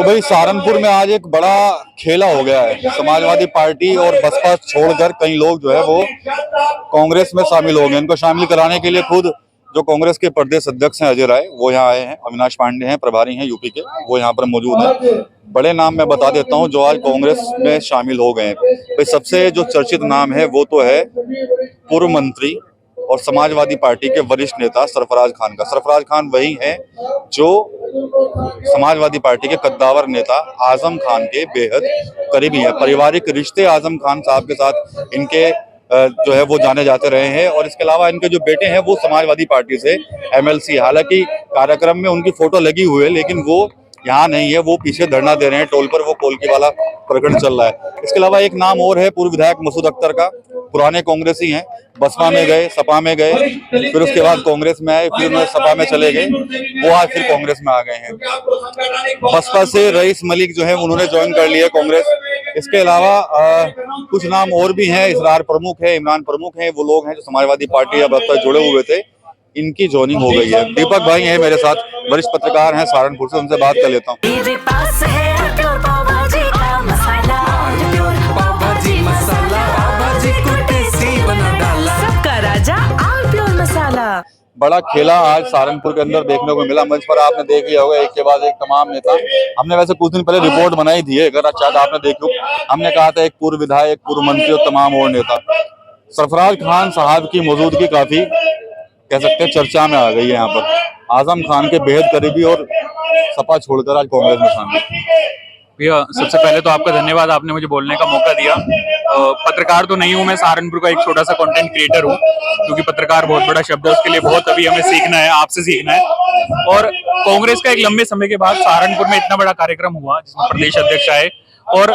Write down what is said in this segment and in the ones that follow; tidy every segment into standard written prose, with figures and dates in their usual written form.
तो भाई सहारनपुर में आज एक बड़ा खेला हो गया है। समाजवादी पार्टी और बसपा छोड़कर कई लोग जो है वो कांग्रेस में शामिल हो गए। इनको शामिल कराने के लिए खुद जो कांग्रेस के प्रदेश अध्यक्ष हैं अजय राय, वो यहाँ आए हैं। अविनाश पांडे हैं, प्रभारी हैं यूपी के, वो यहाँ पर मौजूद हैं। बड़े नाम मैं बता देता हूँ जो आज कांग्रेस में शामिल हो गए हैं। भाई सबसे जो चर्चित नाम है वो तो है पूर्व मंत्री और समाजवादी पार्टी के वरिष्ठ नेता सरफराज खान का। सरफराज खान वही हैं जो समाजवादी पार्टी के कद्दावर नेता आजम खान के बेहद करीबी है। पारिवारिक रिश्ते आजम खान साहब के साथ इनके जो है वो जाने जाते रहे हैं। और इसके अलावा इनके जो बेटे हैं वो समाजवादी पार्टी से एमएलसी, हालांकि कार्यक्रम में उनकी फोटो लगी हुई है लेकिन वो यहाँ नहीं है, वो पीछे धरना दे रहे हैं। टोल पर वो कोलकी वाला प्रकरण चल रहा है। इसके अलावा एक नाम और है पूर्व विधायक मसूद अख्तर का। पुराने कांग्रेसी हैं, बसपा में गए, सपा में गए, फिर उसके बाद कांग्रेस में आए, फिर सपा में चले गए, वो आज फिर कांग्रेस में आ गए हैं। बसपा से रईस मलिक जो है उन्होंने ज्वाइन कर लिया कांग्रेस। इसके अलावा कुछ नाम और भी हैं। इसरार प्रमुख है, इमरान प्रमुख है, वो लोग हैं जो समाजवादी पार्टी अब तक जुड़े हुए थे, इनकी ज्वाइनिंग हो गई है। दीपक भाई हैं मेरे साथ, वरिष्ठ पत्रकार हैं सहारनपुर से, उनसे बात कर लेता हूँ। बड़ा खेला आज सहारनपुर के अंदर देखने को मिला। मंच पर आपने देख लिया होगा, एक के बाद एक तमाम नेता। हमने वैसे कुछ दिन पहले रिपोर्ट बनाई थी, अगर शायद आपने देखी हो। हमने कहा था एक पूर्व विधायक, पूर्व मंत्री और तमाम और नेता। सरफराज खान साहब की मौजूदगी काफी कह सकते हैं चर्चा में आ गई है यहाँ पर। आजम खान के बेहद करीबी और सपा छोड़कर आज कांग्रेस में शामिल। भैया सबसे पहले तो आपका धन्यवाद, आपने मुझे बोलने का मौका दिया। पत्रकार तो नहीं हूँ मैं, सहारनपुर का एक छोटा सा कंटेंट क्रिएटर हूँ, क्योंकि पत्रकार बहुत बड़ा शब्द है, उसके लिए बहुत अभी हमें सीखना है, आपसे सीखना है। और कांग्रेस का एक लंबे समय के बाद सहारनपुर में इतना बड़ा कार्यक्रम हुआ जिसमें प्रदेश अध्यक्ष आए और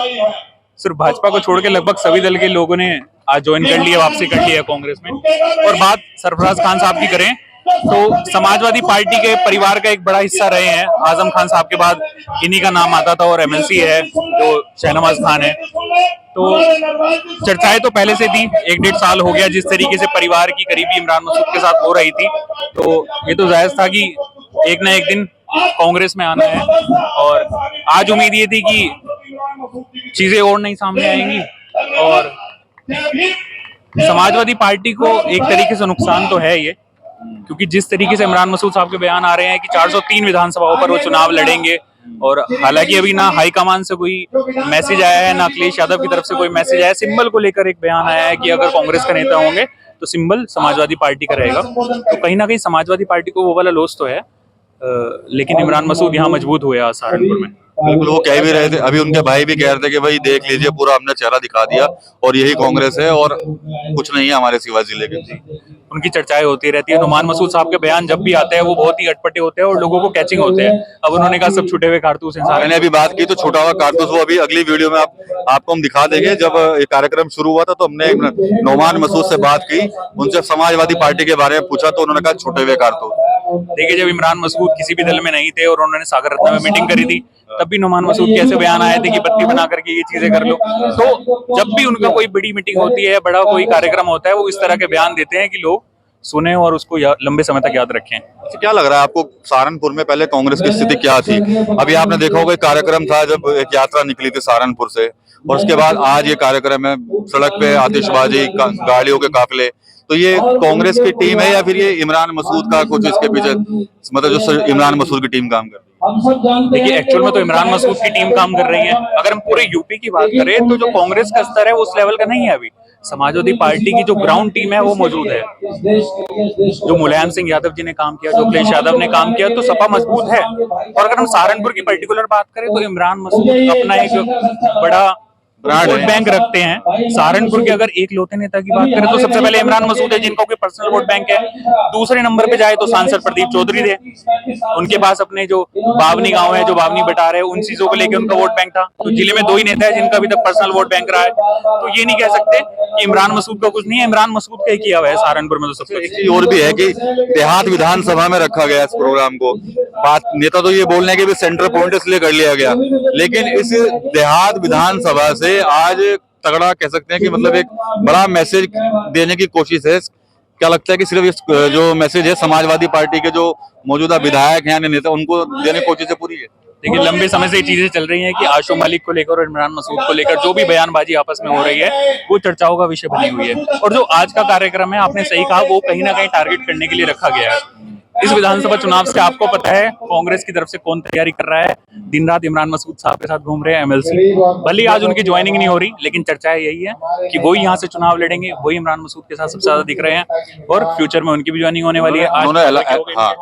सिर्फ भाजपा को छोड़ के लगभग सभी दल के लोगों ने आज ज्वाइन कर लिया, वापसी कर लिया कांग्रेस में। और बात सरफराज खान साहब की करें तो समाजवादी पार्टी के परिवार का एक बड़ा हिस्सा रहे हैं। आजम खान साहब के बाद इन्हीं का नाम आता था और एमएलसी है जो शहनवाज खान है। तो चर्चाएं तो पहले से थी, 1-1.5 साल हो गया जिस तरीके से परिवार की करीबी इमरान मसूद के साथ हो रही थी, तो ये तो जायज था कि एक ना एक दिन कांग्रेस में आना है। और आज उम्मीद ये थी कि चीजें और नहीं सामने आएंगी और समाजवादी पार्टी को एक तरीके से नुकसान तो है ये, क्योंकि जिस तरीके से इमरान मसूद साहब के बयान आ रहे हैं कि 403 विधानसभाओं पर वो चुनाव लड़ेंगे, और हालांकि अभी ना हाईकमान से कोई मैसेज आया है, ना अखिलेश यादव की तरफ से कोई मैसेज आया है। सिंबल को लेकर एक बयान आया है कि अगर कांग्रेस का नेता होंगे तो सिंबल समाजवादी पार्टी का रहेगा। तो कहीं ना कहीं समाजवादी पार्टी को वो वाला लॉस तो है, लेकिन इमरान मसूद यहाँ मजबूत हुए आज सहारनपुर में। बिल्कुल, वो कह भी रहे थे, अभी उनके भाई भी कह रहे थे कि भाई देख लीजिए पूरा हमने चेहरा दिखा दिया और यही कांग्रेस है और कुछ नहीं है हमारे सिवा जिले के। उनकी चर्चाएं होती रहती है। नुमान मसूद साहब के बयान जब भी आते हैं वो बहुत ही अटपटे होते हैं और लोगों को कैचिंग होते हैं। अब उन्होंने कहा सब छूटे हुए कारतूस हैं। मैंने अभी बात की तो छूटा हुआ कारतूस वो अभी अगली वीडियो में आपको हम दिखा देंगे। जब ये कार्यक्रम शुरू हुआ था तो हमने नुमान मसूद से बात की, उनसे समाजवादी पार्टी के बारे में पूछा तो उन्होंने कहा छूटे हुए कारतूस। देखिए, जब इमरान मसूद किसी भी दल में नहीं थे और उन्होंने सागर रत्ना में मीटिंग करी थी, तब भी नुमान मसूद के ऐसे बयान आए थे कि बत्ती बना करके ये चीजें कर लो। तो जब भी उनका कोई बड़ी मीटिंग होती है, बड़ा कोई कार्यक्रम होता है, वो इस तरह के बयान देते हैं कि लोग सुने और उसको लंबे समय तक याद रखें। क्या लग रहा है आपको सहारनपुर में पहले कांग्रेस की स्थिति क्या थी? अभी आपने देखा होगा कार्यक्रम था जब एक यात्रा निकली थी सहारनपुर से, और उसके बाद आज ये कार्यक्रम है, सड़क पे आतिशबाजी, गाड़ियों के काफिले। तो ये कांग्रेस की टीम है या फिर ये इमरान मसूद का कुछ इसके पीछे, मतलब जो इमरान मसूद की टीम काम कर रही है? देखिए, एक्चुअल में तो इमरान मसूद की टीम काम कर रही है। अगर हम पूरे यूपी की बात करें तो जो कांग्रेस का स्तर है उस लेवल का नहीं है। अभी समाजवादी पार्टी की जो ग्राउंड टीम है वो मौजूद है। जो मुलायम सिंह यादव जी ने काम किया, जो अखिलेश यादव ने काम किया, तो सपा मजबूत है। और अगर हम सहारनपुर की पर्टिकुलर बात करें तो इमरान मसूद अपना एक बड़ा वोट बैंक रखते हैं। सहारनपुर के अगर एक लौते नेता की बात करें तो सबसे पहले इमरान मसूद है, जिनका कोई पर्सनल वोट बैंक है। दूसरे नंबर पे जाए तो सांसद प्रदीप चौधरी थे, उनके पास अपने जो बावनी गांव है, जो बावनी बटार है, उन चीजों को लेकर उनका वोट बैंक था। तो जिले में 2 ही नेता है जिनका अभी तक पर्सनल वोट बैंक रहा है। तो ये नहीं कह सकते कि इमरान मसूद का कुछ नहीं है। इमरान मसूद का ही किया हुआ है सहारनपुर में। तो सब एक चीज और भी है कि देहात विधानसभा में रखा गया इस प्रोग्राम को। बात नेता तो ये बोलने के भी सेंटर पॉइंट इसलिए कर लिया गया, लेकिन इस देहात विधानसभा से आज तगड़ा कह सकते हैं कि मतलब एक बड़ा मैसेज देने की कोशिश है। क्या लगता है कि सिर्फ इस जो मैसेज है समाजवादी पार्टी के जो मौजूदा विधायक हैं, नेता, उनको देने की कोशिश पूरी है? देखिए लंबे समय से ये चीजें चल रही हैं कि आशु मलिक को लेकर और इमरान मसूद को लेकर जो भी बयानबाजी आपस में हो रही है वो चर्चाओं का विषय बनी हुई है। और जो आज का कार्यक्रम है, आपने सही कहा, वो कहीं ना कहीं टारगेट करने के लिए रखा गया है। इस विधानसभा चुनाव से आपको पता है कांग्रेस की तरफ से कौन तैयारी कर रहा है, दिन रात इमरान मसूद साहब के साथ घूम रहे हैं एमएलसी। भले ही आज उनकी ज्वाइनिंग नहीं हो रही, लेकिन चर्चाएं यही है कि वही यहाँ से चुनाव लड़ेंगे, वही इमरान मसूद के साथ सबसे ज्यादा दिख रहे हैं और फ्यूचर में उनकी भी ज्वाइनिंग होने वाली है। उन्होंने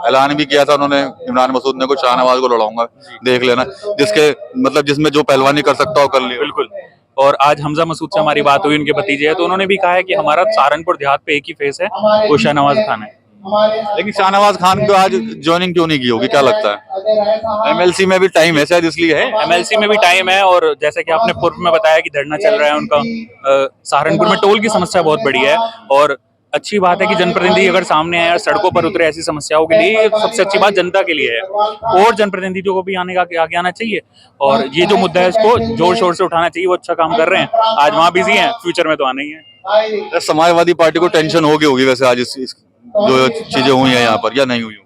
ऐलान भी किया था उन्होंने, इमरान मसूद ने, कुछ शाहनवाज को लड़ाऊंगा, देख लेना, जिसके मतलब जिसमें जो पहलवानी कर सकता हो कर ले। बिल्कुल। और आज हमजा मसूद से हमारी बात हुई, उनके भतीजे है, तो उन्होंने भी कहा है कि हमारा सहारनपुर देहात पे एक ही फेस है, वो शाहनवाज खान है। लेकिन शाहनवाज खान को आज ज्वाइनिंग क्यों नहीं की होगी, क्या लगता है? एमएलसी में भी टाइम है शायद, इसलिए है। एमएलसी में भी टाइम है, और जैसे कि आपने पूर्व में बताया कि धरना चल रहा है उनका, सहारनपुर में टोल की समस्या बहुत बड़ी है। और अच्छी बात है कि जनप्रतिनिधि अगर सामने आए और सड़कों पर उतरे ऐसी समस्याओं के लिए, सबसे अच्छी बात जनता के लिए है। और जनप्रतिनिधियों को भी आगे आना चाहिए, और ये जो मुद्दा है इसको जोर शोर से उठाना चाहिए। वो अच्छा काम कर रहे हैं, आज वहाँ बिजी हैं, फ्यूचर में तो आना ही है। समाजवादी पार्टी को टेंशन हो गई होगी वैसे आज इस जो चीजें हुई हैं यहाँ पर, या नहीं हुई होगी?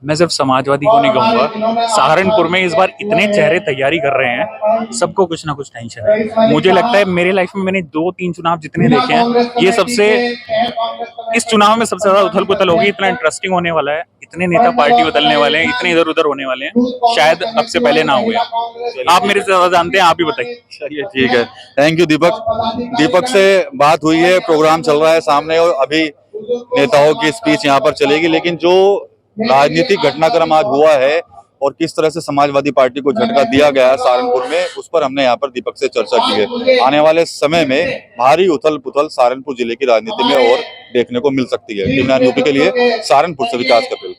मैं सिर्फ समाजवादी को नहीं कहूंगा, सहारनपुर में इस बार इतने चेहरे तैयारी कर रहे हैं, सबको कुछ ना कुछ टेंशन है। मुझे लगता है मेरे लाइफ में मैंने 2-3 चुनाव जितने देखे हैं, ये सबसे, इस चुनाव में सबसे ज्यादा उथल पुथल होगी। इतना इंटरेस्टिंग होने वाला है, इतने नेता पार्टी बदलने वाले हैं, इतने इधर उधर होने वाले हैं, शायद अब से पहले ना हुए। आप मेरे से ज्यादा जानते हैं, आप ही बताइए। चलिए ठीक है, थैंक यू दीपक से बात हुई है, प्रोग्राम चल रहा है सामने और अभी नेताओं की स्पीच यहाँ पर चलेगी। लेकिन जो राजनीतिक घटनाक्रम आज हुआ है और किस तरह से समाजवादी पार्टी को झटका दिया गया है सहारनपुर में, उस पर हमने यहाँ पर दीपक से चर्चा की है। आने वाले समय में भारी उथल पुथल सहारनपुर जिले की राजनीति में और देखने को मिल सकती है। टीम 9 यूपी के लिए सहारनपुर से विकास कपिल।